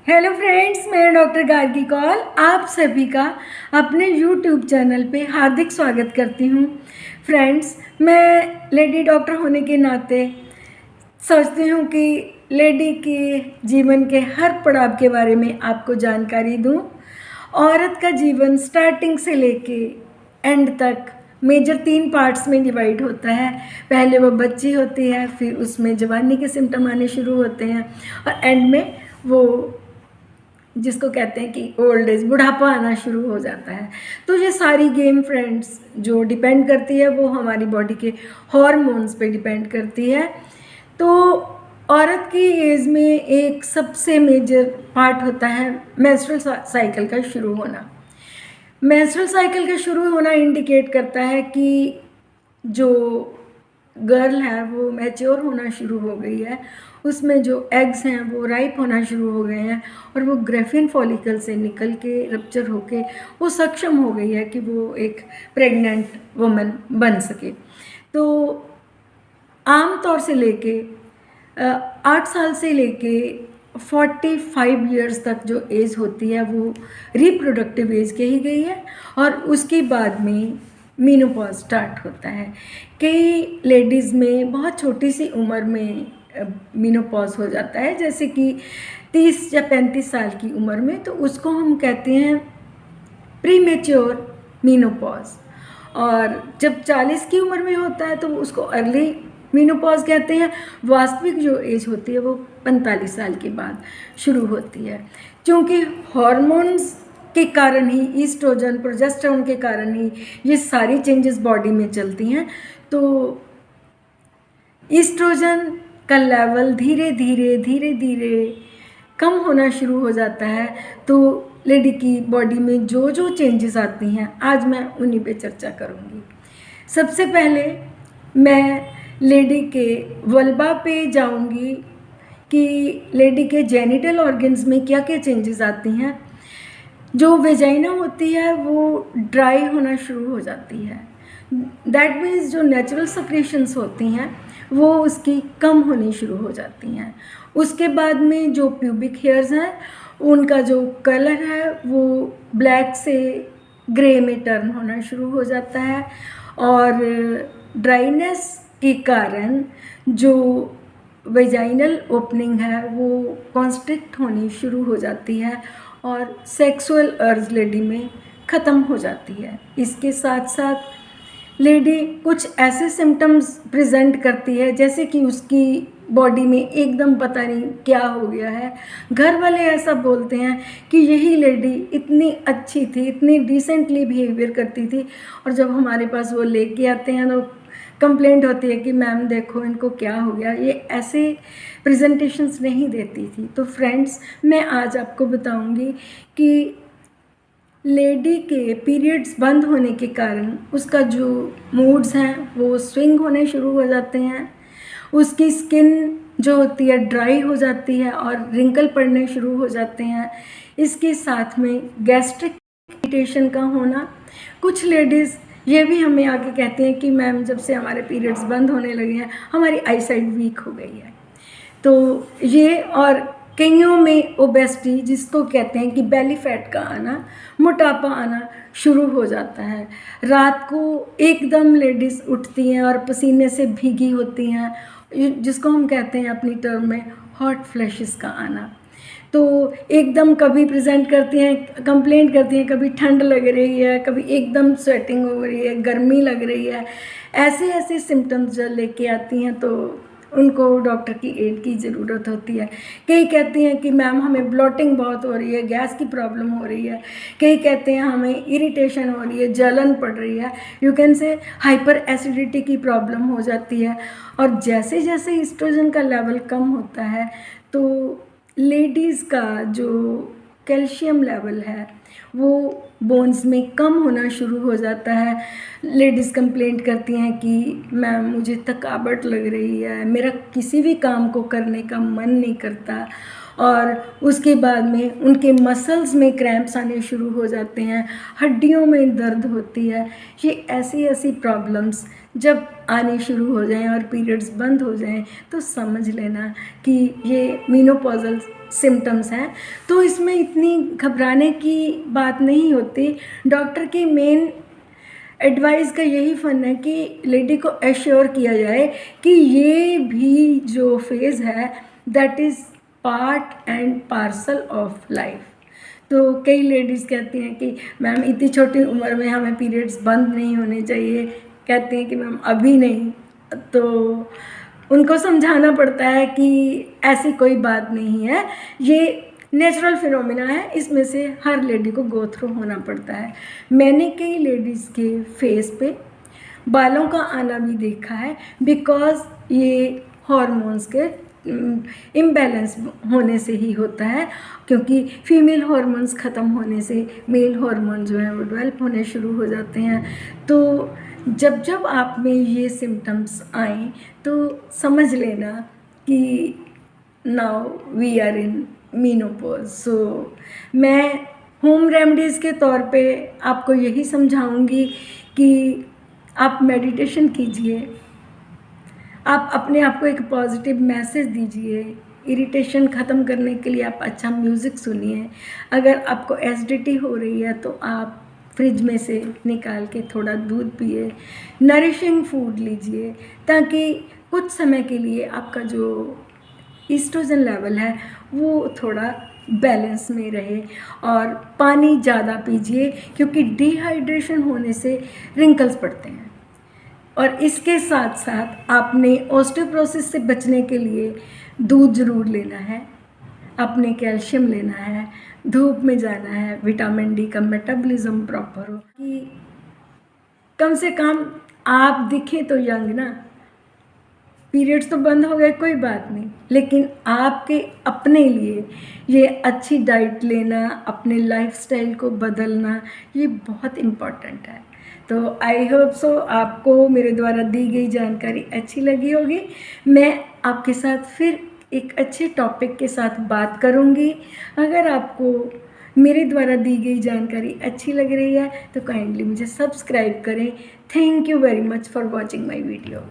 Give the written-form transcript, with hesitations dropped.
Hello friends, मैं doctor Gargi Kaul आप सभी का अपने यूट्यूब चैनल पे हार्दिक स्वागत करती हूँ। फ्रेंड्स, मैं लेडी डॉक्टर होने के नाते सोचती हूँ कि लेडी के जीवन के हर पड़ाव के बारे में आपको जानकारी दूँ। औरत का जीवन स्टार्टिंग से लेके एंड तक मेजर 3 पार्ट्स में डिवाइड होता है। पहले वो बच्ची होती है, फिर उसमें जवानी के सिम्टम आने शुरू होते हैं और एंड में वो जिसको कहते हैं कि ओल्ड एज, बुढ़ापा आना शुरू हो जाता है। तो ये सारी गेम फ्रेंड्स जो डिपेंड करती है वो हमारी बॉडी के हॉर्मोन्स पे डिपेंड करती है। तो औरत की एज में एक सबसे मेजर पार्ट होता है मेंस्ट्रुअल साइकिल का शुरू होना। मेंस्ट्रुअल साइकिल का शुरू होना इंडिकेट करता है कि जो गर्ल है वो मैच्योर होना शुरू हो गई है, उसमें जो एग्स हैं वो राइप होना शुरू हो गए हैं और वो ग्रेफिन फॉलिकल से निकल के रप्चर होके वो सक्षम हो गई है कि वो एक प्रेग्नेंट वुमन बन सके। तो आम तौर से लेके 8 साल से लेके 45 ईयर्स तक जो एज होती है वो रिप्रोडक्टिव एज कही गई है और उसके बाद में मीनोपॉज स्टार्ट होता है। कई लेडीज़ में बहुत छोटी सी उम्र में मीनोपॉज हो जाता है, जैसे कि 30 या 35 साल की उम्र में, तो उसको हम कहते हैं प्रीमेच्योर मीनोपॉज। और जब 40 की उम्र में होता है तो उसको अर्ली मीनोपॉज कहते हैं। वास्तविक जो एज होती है वो 45 साल के बाद शुरू होती है। क्योंकि हॉर्मोन्स के कारण ही, ईस्ट्रोजन प्रोजेस्टेरोन के कारण ही ये सारी चेंजेस बॉडी में चलती हैं। तो ईस्ट्रोजन का लेवल धीरे धीरे कम होना शुरू हो जाता है। तो लेडी की बॉडी में जो जो चेंजेस आती हैं आज मैं उन्हीं पे चर्चा करूँगी। सबसे पहले मैं लेडी के वल्बा पे जाऊँगी कि लेडी के जेनिटल ऑर्गन्स में क्या क्या चेंजेस आती हैं। जो वेजाइना होती है वो ड्राई होना शुरू हो जाती है। दैट मीन्स जो नेचुरल सक्रीशंस होती हैं वो उसकी कम होनी शुरू हो जाती हैं। उसके बाद में जो प्यूबिक हेयर्स हैं उनका जो कलर है वो ब्लैक से ग्रे में टर्न होना शुरू हो जाता है और ड्राइनेस के कारण जो वेजाइनल ओपनिंग है वो कॉन्स्ट्रिक्ट होनी शुरू हो जाती है और सेक्सुअल अर्ज लेडी में ख़त्म हो जाती है। इसके साथ साथ लेडी कुछ ऐसे सिम्टम्स प्रेजेंट करती है जैसे कि उसकी बॉडी में एकदम पता नहीं क्या हो गया है। घर वाले ऐसा बोलते हैं कि यही लेडी इतनी अच्छी थी, इतनी डिसेंटली बिहेवियर करती थी, और जब हमारे पास वो लेके आते हैं तो कंप्लेंट होती है कि मैम देखो इनको क्या हो गया। ये ऐसे प्रेजेंटेशंस नहीं देती थी। तो फ्रेंड्स, मैं आज आपको बताऊंगी कि लेडी के पीरियड्स बंद होने के कारण उसका जो मूड्स हैं वो स्विंग होने शुरू हो जाते हैं। उसकी स्किन जो होती है ड्राई हो जाती है और रिंकल पड़ने शुरू हो जाते हैं। इसके साथ में गैस्ट्रिक इरिटेशन का होना। कुछ लेडीज़ ये भी हमें आके कहती हैं कि मैम जब से हमारे पीरियड्स बंद होने लगे हैं हमारी आईसाइट वीक हो गई है। तो ये, और कईयों में ओबेसिटी जिसको कहते हैं कि बेली फैट का आना, मोटापा आना शुरू हो जाता है। रात को एकदम लेडीज़ उठती हैं और पसीने से भीगी होती हैं, जिसको हम कहते हैं अपनी टर्म में हॉट फ्लैशेस का आना। तो एकदम कभी प्रेजेंट करती हैं, कंप्लेंट करती हैं, कभी ठंड लग रही है, कभी एकदम स्वेटिंग हो रही है, गर्मी लग रही है। ऐसे ऐसे सिम्टम्स जब लेके आती हैं तो उनको डॉक्टर की एड की ज़रूरत होती है। कई कहती हैं कि मैम हमें ब्लोटिंग बहुत हो रही है, गैस की प्रॉब्लम हो रही है। कई कहते हैं हमें इरिटेशन हो रही है, जलन पड़ रही है, you can say hyper acidity की प्रॉब्लम हो जाती है। और जैसे जैसे ईस्ट्रोजन का लेवल कम होता है तो लेडीज़ का जो कैल्शियम लेवल है वो बोन्स में कम होना शुरू हो जाता है। लेडीज़ कंप्लेंट करती हैं कि मैम मुझे थकावट लग रही है, मेरा किसी भी काम को करने का मन नहीं करता, और उसके बाद में उनके मसल्स में क्रैम्प्स आने शुरू हो जाते हैं, हड्डियों में दर्द होती है। ये ऐसी ऐसी प्रॉब्लम्स जब आने शुरू हो जाएं और पीरियड्स बंद हो जाएं तो समझ लेना कि ये मेनोपॉजल सिम्टम्स हैं। तो इसमें इतनी घबराने की बात नहीं होती। डॉक्टर की मेन एडवाइस का यही फन है कि लेडी को एश्योर किया जाए कि ये भी जो फेज़ है that is part and parcel of life. तो कई लेडीज़ कहती हैं कि मैम इतनी छोटी उम्र में हमें पीरियड्स बंद नहीं होने चाहिए, कहती हैं कि मैम अभी नहीं। तो उनको समझाना पड़ता है कि ऐसी कोई बात नहीं है, ये नेचुरल फिनोमिना है, इसमें से हर लेडी को गो थ्रू होना पड़ता है। मैंने कई लेडीज़ के फेस पे बालों का आना भी देखा है बिकॉज़ ये हॉर्मोन्स के इम्बैलेंस होने से ही होता है, क्योंकि फीमेल हॉर्मोन्स ख़त्म होने से मेल हार्मोन जो है वो डेवलप होने शुरू हो जाते हैं। तो जब जब आप में ये सिम्टम्स आएँ तो समझ लेना कि now we are in menopause. So मैं होम रेमेडीज़ के तौर पे आपको यही समझाऊंगी कि आप मेडिटेशन कीजिए, आप अपने आप को एक पॉजिटिव मैसेज दीजिए, इरिटेशन ख़त्म करने के लिए आप अच्छा म्यूज़िक सुनिए। अगर आपको एसिडिटी हो रही है तो आप फ्रिज में से निकाल के थोड़ा दूध पिए, नरिशिंग फूड लीजिए ताकि कुछ समय के लिए आपका जो ईस्ट्रोजन लेवल है वो थोड़ा बैलेंस में रहे। और पानी ज़्यादा पीजिए क्योंकि डिहाइड्रेशन होने से रिंकल्स पड़ते हैं। और इसके साथ साथ आपने ऑस्टियोपोरोसिस से बचने के लिए दूध ज़रूर लेना है, आपने कैल्शियम लेना है, धूप में जाना है, विटामिन डी का मेटाबॉलिज्म प्रॉपर हो कि कम से कम आप दिखें तो यंग ना। पीरियड्स तो बंद हो गए कोई बात नहीं, लेकिन आपके अपने लिए ये अच्छी डाइट लेना, अपने लाइफस्टाइल को बदलना, ये बहुत इम्पॉर्टेंट है। तो आई होप सो आपको मेरे द्वारा दी गई जानकारी अच्छी लगी होगी। मैं आपके साथ फिर एक अच्छे टॉपिक के साथ बात करूँगी। अगर आपको मेरे द्वारा दी गई जानकारी अच्छी लग रही है तो काइंडली मुझे सब्सक्राइब करें। Thank you very much for watching my video.